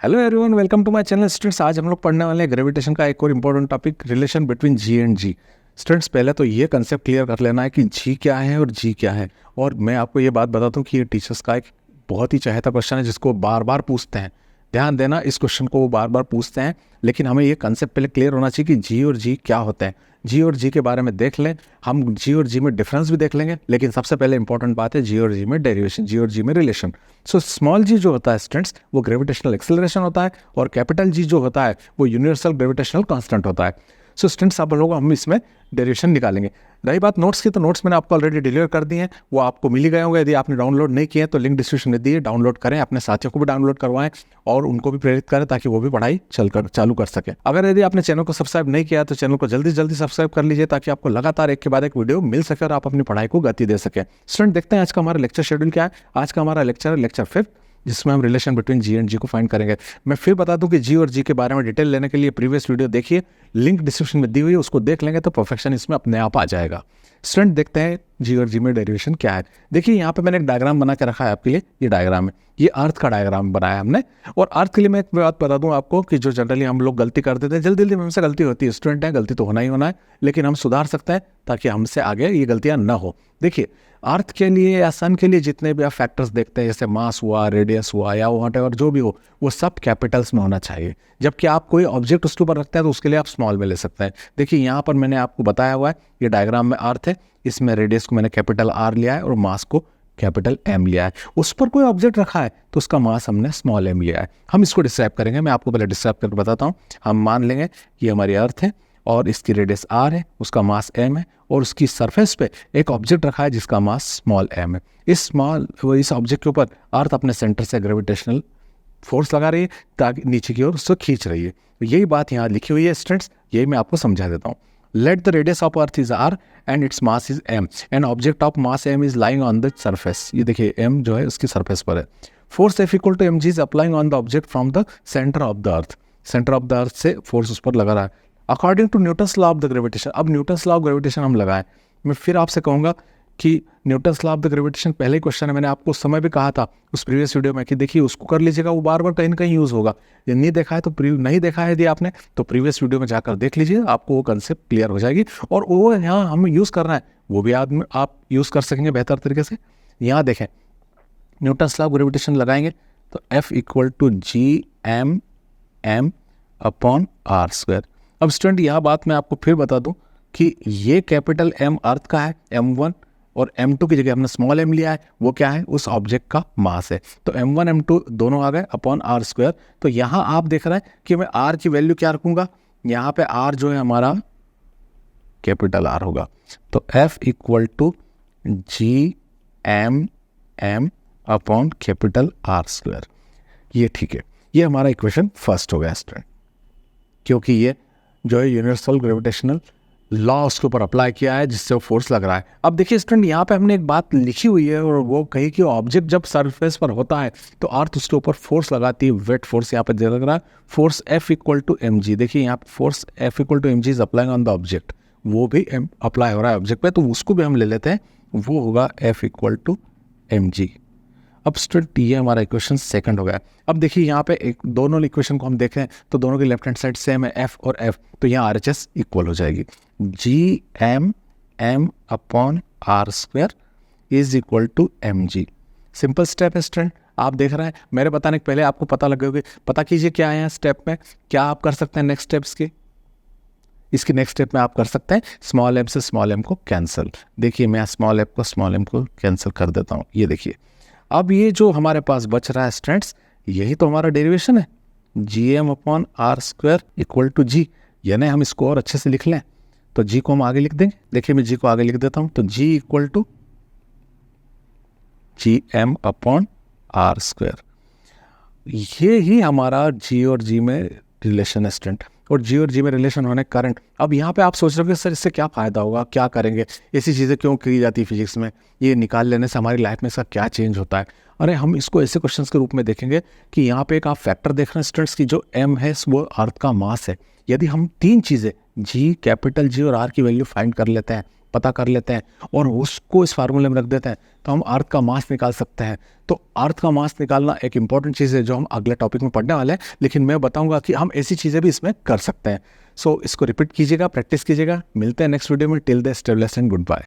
Hello everyone, welcome to my channel. Students, आज हम लोग पढ़ने वाले हैं ग्रेविटेशन का एक और important topic, relation between G and G. Students, पहले तो ये कंसेप्ट क्लियर कर लेना है कि जी क्या है और जी क्या है। और मैं आपको ये बात बताता हूँ कि ये टीचर्स का एक बहुत ही चाहता क्वेश्चन है जिसको बार बार पूछते हैं। ध्यान देना, इस क्वेश्चन को वो बार बार पूछते हैं, लेकिन हमें ये कंसेप्ट पहले क्लियर होना चाहिए कि जी और जी क्या होते हैं। जी और जी के बारे में देख लें, हम जी और जी में डिफरेंस भी देख लेंगे, लेकिन सबसे पहले इंपॉर्टेंट बात है जी और जी में डेरिवेशन, जी और जी में रिलेशन। सो स्मॉल जी जो होता है स्टूडेंट्स, वो ग्रेविटेशनल एक्सेलरेशन होता है, और कैपिटल जी जो होता है वो यूनिवर्सल ग्रेविटेशनल कांस्टेंट होता है। सो स्टूडेंट्स, आप लोग हम इसमें डेरिवेशन निकालेंगे। रही बात नोट्स की, तो नोट्स मैंने आपको ऑलरेडी डिलीवर कर दिए हैं, वो आपको मिल ही गए होंगे। यदि आपने डाउनलोड नहीं किए तो लिंक डिस्क्रिप्शन में दिए, डाउनलोड करें, अपने साथियों को भी डाउनलोड करवाएं और उनको भी प्रेरित करें ताकि वो भी पढ़ाई चालू कर सके। अगर यदि आपने चैनल को सब्सक्राइब नहीं किया तो चैनल को जल्दी से जल्दी सब्सक्राइब कर लीजिए ताकि आपको लगातार एक के बाद एक वीडियो मिल सके और आप अपनी पढ़ाई को गति दे सके। स्टूडेंट, देखते हैं आज का हमारा लेक्चर शेड्यूल क्या है। आज का हमारा लेक्चर है लेक्चर 5, जिसमें हम रिलेशन बिटवीन जी एंड जी को फाइंड करेंगे। मैं फिर बता दूं कि जी और जी के बारे में डिटेल लेने के लिए प्रीवियस वीडियो देखिए, लिंक डिस्क्रिप्शन में दी हुई है, उसको देख लेंगे तो परफेक्शन इसमें अपने आप आ जाएगा। स्टूडेंट, देखते हैं जी और जी में डेरिवेशन क्या है। देखिए, यहाँ पे मैंने एक डायग्राम बना के रखा है आपके लिए। ये डायग्राम है, ये अर्थ का डायग्राम बनाया हमने। और अर्थ के लिए मैं एक बात बता दूं आपको कि जो जनरली हम लोग गलती कर देते हैं, जल्दी जल्दी हमसे गलती होती है। स्टूडेंट है, गलती तो होना ही होना है, लेकिन हम सुधार सकते हैं ताकि हमसे आगे ये गलतियां ना हो। देखिए, अर्थ के लिए या सन के लिए जितने भी आप फैक्टर्स देखते हैं, जैसे मास हुआ, रेडियस हुआ, या व्हाटएवर जो भी हो, वो सब कैपिटल्स में होना चाहिए। जबकि आप कोई ऑब्जेक्ट उसके ऊपर रखते हैं तो उसके लिए आप स्मॉल में ले सकते हैं। देखिए, यहाँ पर मैंने आपको बताया हुआ है, ये डायग्राम में अर्थ है, इसमें रेडियस को मैंने कैपिटल आर लिया है और मास को कैपिटल एम लिया है। उस पर कोई ऑब्जेक्ट रखा है तो उसका मास हमने स्मॉल एम लिया है। हम इसको डिस्क्राइब करेंगे, मैं आपको पहले डिस्क्राइब करके बताता हूँ। हम मान लेंगे कि हमारी अर्थ है और इसकी रेडियस आर है, उसका मास एम है, और उसकी सरफेस पे एक ऑब्जेक्ट रखा है जिसका मास स्मॉल एम है। इस ऑब्जेक्ट के ऊपर अर्थ अपने सेंटर से ग्रेविटेशनल फोर्स लगा रही है ताकि नीचे की ओर उसको खींच रही है। यही बात यहाँ लिखी हुई है स्टूडेंट्स, यही मैं आपको समझा देता हूँ। Let the radius of earth is R and it's mass is M, an object of mass M is lying on the surface. ये देखिए, एम जो है उसकी सरफेस पर है। Force F equal to M G is applying on the object from the centre of the earth. Centre of the earth से force उस पर लगा रहा है according to Newton's law of the gravitation. अब न्यूटन्स लॉ ऑफ ग्रेविटेशन हम लगाएं। मैं फिर आपसे कहूँगा कि Newton's law of the gravitation पहले ही क्वेश्चन है, मैंने आपको उस समय भी कहा था उस प्रीवियस वीडियो में कि देखिए उसको कर लीजिएगा, वो बार बार कहीं ना कहीं यूज़ होगा। ये नहीं देखा है तो नहीं देखा है यदि आपने, तो प्रीवियस वीडियो में जाकर देख लीजिए, आपको वो कंसेप्ट क्लियर हो जाएगी। और वो यहाँ हमें यूज़ करना है, वो भी आप यूज़ कर सकेंगे बेहतर तरीके से। यहाँ देखें, न्यूटन्स लॉ ऑफ ग्रेविटेशन लगाएंगे तो F equal to G M M upon R square. अब स्टूडेंट, यह बात मैं आपको फिर बता दूं कि ये कैपिटल एम अर्थ का है, m1, और m2 की जगह हमने स्मॉल m लिया है। वो क्या है? उस ऑब्जेक्ट का मास है। तो m1 m2 दोनों आ गए अपॉन आर स्क्वायर। तो यहाँ आप देख रहे हैं कि मैं r की वैल्यू क्या रखूंगा, यहाँ पे r जो है हमारा कैपिटल R होगा। तो f equal to G M M upon capital R square. ये ठीक है, ये हमारा इक्वेशन फर्स्ट हो गया स्टूडेंट, क्योंकि ये जो है यूनिवर्सल ग्रेविटेशनल लॉ उसके ऊपर अप्लाई किया है जिससे वो फोर्स लग रहा है। अब देखिए स्टूडेंट, यहाँ पे हमने एक बात लिखी हुई है और वो कही कि ऑब्जेक्ट जब सरफेस पर होता है तो अर्थ उसके ऊपर फोर्स लगाती है, वेट फोर्स। यहाँ पे दे लग रहा है force F equal to M G. देखिए यहाँ पे force F equal to M G is applying on the object, वो भी अप्लाई हो रहा है ऑब्जेक्ट पे, तो उसको भी हम ले लेते हैं, वो होगा F equal to M G. अब स्टूडेंट, ये हमारा इक्वेशन सेकंड हो गया। अब देखिए यहाँ पे एक दोनों इक्वेशन को हम देखें तो दोनों की लेफ्ट हैंड साइड सेम है, F और F, तो यहाँ RHS इक्वल हो जाएगी। G M M upon R square is equal to M G. Simple step है स्टूडेंट, आप देख रहे हैं, मेरे बताने के पहले आपको पता लग गया। पता कीजिए क्या है स्टेप में, क्या आप कर सकते हैं नेक्स्ट स्टेप्स की। इसके नेक्स्ट स्टेप में आप कर सकते हैं स्मॉल एम से स्मॉल एम को कैंसिल। देखिए, मैं स्मॉल एम को कैंसिल कर देता हूँ। ये देखिए, अब ये जो हमारे पास बच रहा है स्टूडेंट्स, यही तो हमारा डेरिवेशन है, G M upon R square equal to G. यानी हम इसको और अच्छे से लिख लें तो जी को हम आगे लिख देंगे। देखिए, मैं जी को आगे लिख देता हूं, तो G equal to G M upon R square. ये ही हमारा जी और जी में रिलेशन है स्टूडेंट। और जी और जी में रिलेशन होने के कारण अब यहाँ पे आप सोच रहे हो कि सर इससे क्या फ़ायदा होगा, क्या करेंगे, ऐसी चीज़ें क्यों की जाती है फिजिक्स में, ये निकाल लेने से हमारी लाइफ में इसका क्या चेंज होता है। अरे, हम इसको ऐसे क्वेश्चंस के रूप में देखेंगे कि यहाँ पे एक आप फैक्टर देख रहे हैं स्टूडेंट्स की, जो एम है वो अर्थ का मास है। यदि हम तीन चीज़ें जी, कैपिटल जी और आर की वैल्यू फाइंड कर लेते हैं पता कर लेते हैं और उसको इस फार्मूले में रख देते हैं तो हम अर्थ का मास निकाल सकते हैं। तो अर्थ का मास निकालना एक इंपॉर्टेंट चीज़ है जो हम अगले टॉपिक में पढ़ने वाले हैं, लेकिन मैं बताऊंगा कि हम ऐसी चीज़ें भी इसमें कर सकते हैं। सो इसको रिपीट कीजिएगा, प्रैक्टिस कीजिएगा। मिलते हैं नेक्स्ट वीडियो में। Till then stay blessed and good bye.